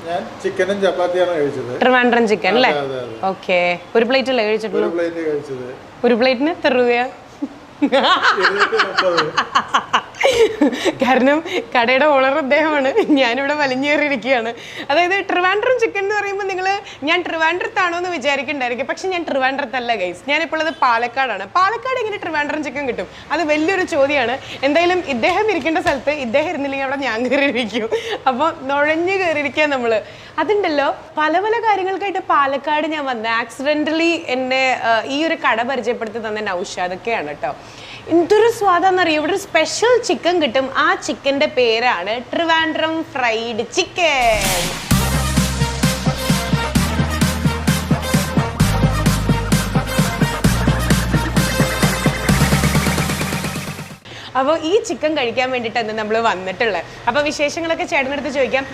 ഞാൻ ചിക്കനും ചപ്പാത്തിയാണ് കഴിച്ചത്. ട്രിവാൻഡ്രം ചിക്കൻ അല്ലേ? ഓക്കെ. ഒരു പ്ലേറ്റ് അല്ലേ കഴിച്ചിട്ടുള്ളൂ? ഒരു പ്ലേറ്റിന് എത്ര രൂപയാ? കാരണം കടയുടെ ഓണർ അദ്ദേഹമാണ്, ഞാനിവിടെ വലിഞ്ഞേറിയിരിക്കുകയാണ്. അതായത് ട്രിവാൻഡ്രം ചിക്കൻ എന്ന് പറയുമ്പോൾ നിങ്ങൾ ഞാൻ ട്രിവാൻഡ്രത്താണോ എന്ന് വിചാരിക്കണ്ടായിരിക്കും. പക്ഷെ ഞാൻ ട്രിവാൻഡ്രത്തല്ല ഗൈസ്, ഞാനിപ്പോൾ ഉള്ളത് പാലക്കാടാണ്. പാലക്കാട് എങ്ങനെ ട്രിവാൻഡ്രം ചിക്കൻ കിട്ടും? അത് വലിയൊരു ചോദ്യമാണ്. എന്തായാലും ഇദ്ദേഹം ഇരിക്കേണ്ട സ്ഥലത്ത് ഇദ്ദേഹം ഇരുന്നില്ലെങ്കിൽ അവിടെ ഞാൻ കയറിയിരിക്കും. അപ്പോൾ നുഴഞ്ഞു കയറിയിരിക്കുക നമ്മൾ. അതുണ്ടല്ലോ, പല പല കാര്യങ്ങൾക്കായിട്ട് പാലക്കാട് ഞാൻ വന്നത്. ആക്സിഡൻ്റലി എന്നെ ഈ ഒരു കട പരിചയപ്പെടുത്തി തന്നെ നൗഷാദൊക്കെയാണ് കേട്ടോ. എന്തൊരു സ്വാദാന്നറിയോ, ഇവിടെ ഒരു സ്പെഷ്യൽ ചിക്കൻ കിട്ടും. ആ ചിക്കൻ്റെ പേരാണ് ട്രിവാൻഡ്രം ഫ്രൈഡ് ചിക്കൻ. അപ്പോൾ ഈ ചിക്കൻ കഴിക്കാൻ വേണ്ടിയിട്ടാണ് നമ്മൾ വന്നിട്ടുള്ളത്. അപ്പോൾ വിശേഷങ്ങളൊക്കെ ചേട്ടനടുത്ത് ചോദിക്കാം.